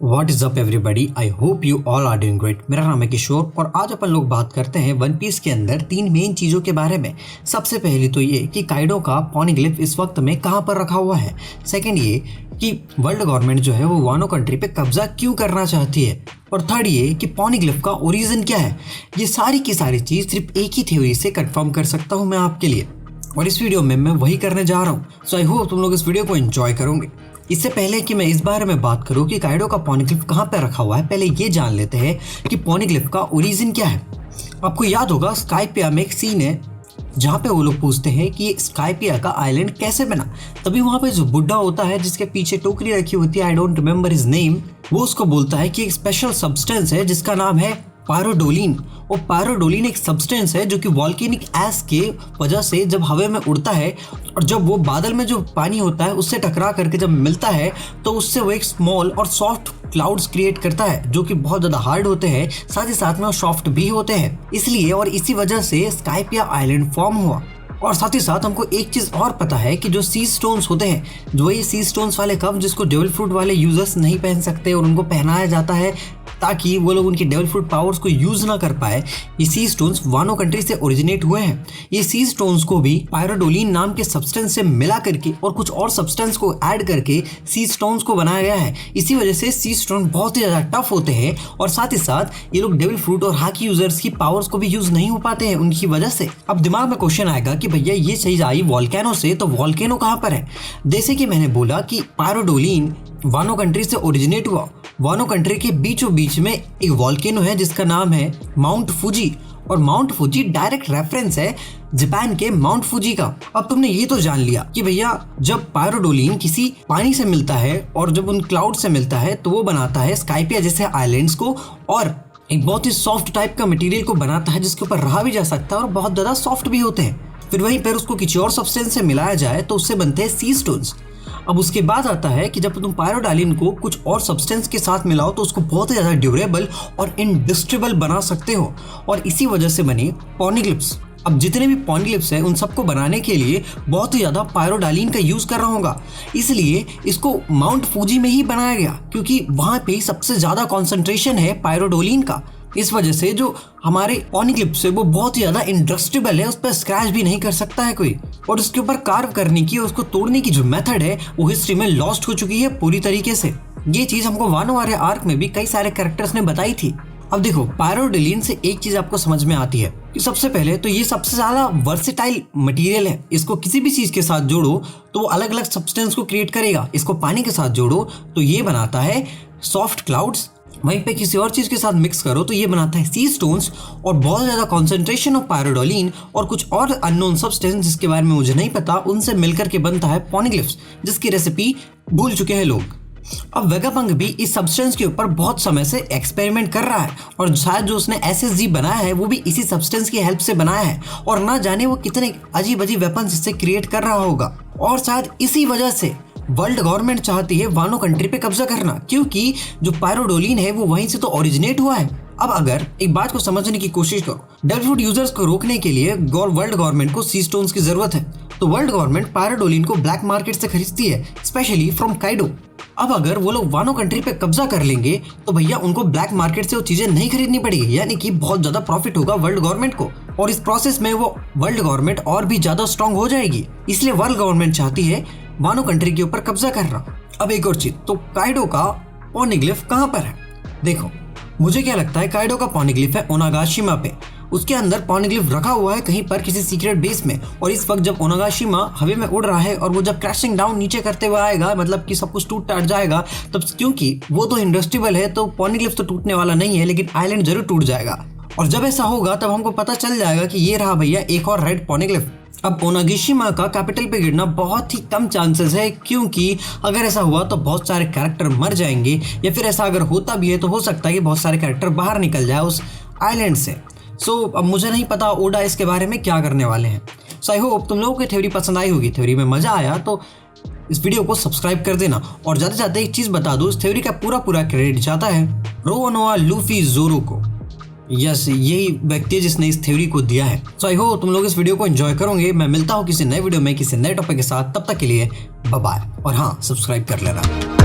What is up everybody, I hope you all are doing great. मेरा नाम है किशोर और आज अपन लोग बात करते हैं वन पीस के अंदर तीन मेन चीज़ों के बारे में। सबसे पहली तो ये कि काइडो का पॉनीग्लिफ इस वक्त में कहाँ पर रखा हुआ है। सेकंड ये कि वर्ल्ड गवर्नमेंट जो है वो वानो कंट्री पे कब्जा क्यों करना चाहती है। और थर्ड ये कि पॉनीग्लिफ का ओरिजिन क्या है। ये सारी की सारी चीज़ सिर्फ एक ही थ्योरी से कंफर्म कर सकता हूँ मैं आपके लिए, और इस वीडियो में मैं वही करने जा रहा हूँ। सो आई होप तुम लोग इस वीडियो को एंजॉय करोगे। इससे पहले कि मैं इस बारे में बात करूं कि काइडो का पॉनीग्लिफ कहाँ पे रखा हुआ है, पहले ये जान लेते हैं कि पॉनीग्लिफ का ओरिजिन क्या है। आपको याद होगा स्काइपिया में एक सीन है जहाँ पे वो लोग पूछते हैं कि स्काइपिया का आइलैंड कैसे बना। तभी वहाँ पे जो बुड्ढा होता है जिसके पीछे टोकरी रखी होती है, I don't remember his name, वो उसको बोलता है कि एक स्पेशल सब्सटेंस है जिसका नाम है पायरोडोलिन। और पायरोडोलिन एक सब्सटेंस है जो कि वॉल्केनिक ऐश के वजह से जब हवा में उड़ता है और जब वो बादल में जो पानी होता है उससे टकरा करके जब मिलता है तो उससे वो एक स्मॉल और सॉफ्ट क्लाउड्स क्रिएट करता है जो कि बहुत ज़्यादा हार्ड होते हैं, साथ ही साथ में वो सॉफ्ट भी होते हैं। इसलिए और इसी वजह से स्काइपिया आइलैंड फॉर्म हुआ। और साथ ही साथ हमको एक चीज़ और पता है कि जो सी स्टोन्स होते हैं, जो ये सी स्टोन्स वाले कप जिसको डेविल फ्रूट वाले यूजर्स नहीं पहन सकते और उनको पहनाया जाता है ताकि वो लोग उनकी डेविल फ्रूट पावर्स को यूज ना कर पाए, ये सी स्टोन्स वानो कंट्री से ओरिजिनेट हुए हैं। ये सी स्टोन्स को भी पायरोडोलिन नाम के सब्सटेंस से मिला करके और कुछ और सब्सटेंस को ऐड करके सी स्टोन्स को बनाया गया है। इसी वजह से सी स्टोन बहुत ही ज़्यादा टफ होते हैं और साथ ही साथ ये लोग डेविल फ्रूट और हाकी यूजर्स की पावर्स को भी यूज नहीं हो पाते हैं उनकी वजह से। अब दिमाग में क्वेश्चन आएगा कि भैया ये चीज आई वॉल्केनो से, तो वॉल्केनो कहाँ पर है। जैसे कि मैंने बोला कि पायरोडोलिन वानो कंट्री से ओरिजिनेट हुआ। वानो कंट्री के बीचों बीच में एक वॉल्केनो है जिसका नाम है माउंट फूजी, और माउंट फूजी डायरेक्ट रेफरेंस है जापान के माउंट फूजी का। अब तुमने ये तो जान लिया कि भैया जब पायरोडोलिन किसी पानी से मिलता है और जब उन क्लाउड से मिलता है तो वो बनाता है स्काइपिया जैसे आइलैंड्स को और एक बहुत ही सॉफ्ट टाइप का मटेरियल को बनाता है जिसके ऊपर रहा भी जा सकता है और बहुत ज़्यादा सॉफ्ट भी होते हैं। फिर वहीं पर उसको किसी और सब्सटेंस से मिलाया जाए तो उससे बनते हैं सी स्टोन्स। अब उसके बाद आता है कि जब तुम पायरोडोलिन को कुछ और सब्सटेंस के साथ मिलाओ तो उसको बहुत ही ज़्यादा ड्यूरेबल और इनडिस्ट्रेबल बना सकते हो, और इसी वजह से बने पॉनीग्लिफ्स। अब जितने भी पॉनीग्लिफ्स हैं उन सबको बनाने के लिए बहुत ही ज़्यादा पायरोडोलिन का यूज़ करना होगा, इसलिए इसको माउंट फूजी में ही बनाया गया क्योंकि वहाँ पे सबसे ज़्यादा कॉन्सेंट्रेशन है पायरोडोलिन का। इस वजह से जो हमारे पॉनीग्लिफ्स है वो बहुत ही ज़्यादा इंडस्ट्रेबल है, उस पर स्क्रैच भी नहीं कर सकता है कोई, और उसके ऊपर कार्व करने की और उसको तोड़ने की जो मेथड है वो हिस्ट्री में लॉस्ट हो चुकी है पूरी तरीके से। ये चीज़ हमको वानो वारे आर्क में भी कई सारे कैरेक्टर्स ने बताई थी। अब देखो पायरोडोलिन से एक चीज़ आपको समझ में आती है कि सबसे पहले तो ये सबसे ज़्यादा वर्सेटाइल मटेरियल है। इसको किसी भी चीज़ के साथ जोड़ो तो वो अलग अलग सब्सटेंस को क्रिएट करेगा। इसको पानी के साथ जोड़ो तो ये बनाता है सॉफ्ट क्लाउड्स, वहीं पे किसी और चीज़ के साथ मिक्स करो तो ये बनाता है सी स्टोन्स, और बहुत ज़्यादा कॉन्सेंट्रेशन ऑफ पायरोडोलिन और कुछ और अननोन सब्सटेंस जिसके बारे में मुझे नहीं पता उनसे मिलकर के बनता है पॉनीग्लिफ्स, जिसकी रेसिपी भूल चुके हैं लोग। अब वेगापंक भी इस सब्सटेंस के ऊपर बहुत समय से एक्सपेरिमेंट कर रहा है और शायद जो उसने एसएसजी बनाया है वो भी इसी सब्सटेंस की हेल्प से बनाया है, और ना जाने वो कितने अजीब अजीब वेपन्स इससे क्रिएट कर रहा होगा। और शायद इसी वजह से वर्ल्ड गवर्नमेंट चाहती है वानो कंट्री पे कब्जा करना, क्योंकि जो पायरोडोलिन है वो वहीं से तो ओरिजिनेट हुआ है। अब अगर एक बात को समझने की कोशिश करो, डेविल फ्रूट यूजर्स को रोकने के लिए वर्ल्ड गवर्नमेंट को सी स्टोन्स की जरूरत है, तो वर्ल्ड गवर्नमेंट पायरोडोलिन को ब्लैक मार्केट से खरीदती है, स्पेशली फ्रॉम काइडो। अब अगर वो लोग वानो कंट्री पे कब्जा कर लेंगे तो भैया उनको ब्लैक मार्केट से वो चीजें नहीं खरीदनी पड़ेगी, यानी कि बहुत ज्यादा प्रॉफिट होगा वर्ल्ड गवर्नमेंट को, और इस प्रोसेस में वो वर्ल्ड गवर्नमेंट और भी ज्यादा स्ट्रांग हो जाएगी। इसलिए वर्ल्ड गवर्नमेंट चाहती है वानो कंट्री के ऊपर कब्जा करना। अब एक और चीज, तो काइडो का पॉनीग्लिफ कहाँ पर है। देखो मुझे क्या लगता है, काइडो का पॉनीग्लिफ है ओनागाशिमा पे। उसके अंदर पॉनीग्लिफ रखा हुआ है कहीं पर किसी सीक्रेट बेस में, और इस वक्त जब ओनागाशिमा हवा में उड़ रहा है और वो जब क्रैशिंग डाउन नीचे करते हुए आएगा, मतलब कि सब कुछ टूट टाट जाएगा, तब क्योंकि वो तो इंडस्ट्रेबल है तो पॉनीग्लिफ तो टूटने वाला नहीं है, लेकिन आइलैंड जरूर टूट जाएगा। और जब ऐसा होगा तब हमको पता चल जाएगा कि ये रहा भैया एक और रेड पॉनीग्लिफ। अब ओनागिशिमा का कैपिटल पे गिरना बहुत ही कम चांसेस है, क्योंकि अगर ऐसा हुआ तो बहुत सारे कैरेक्टर मर जाएंगे, या फिर ऐसा अगर होता भी है तो हो सकता है कि बहुत सारे कैरेक्टर बाहर निकल जाए उस आइलैंड से। अब मुझे नहीं पता ओडा इसके बारे में क्या करने वाले हैं। आई होप तुम लोगों की थ्योरी पसंद आई होगी। थ्योरी में मजा आया तो इस वीडियो को सब्सक्राइब कर देना, और जाते जाते एक चीज बता दो, इस थ्योरी का पूरा क्रेडिट जाता है रोनोआ लूफी जोरो को। यस, यही व्यक्ति है जिसने इस थ्योरी को दिया है। आई होप तुम लोग इस वीडियो को एंजॉय करोगे। मैं मिलता हूँ किसी नए वीडियो में किसी नए टॉपिक के साथ, तब तक के लिए बाय बाय, और हाँ सब्सक्राइब कर लेना।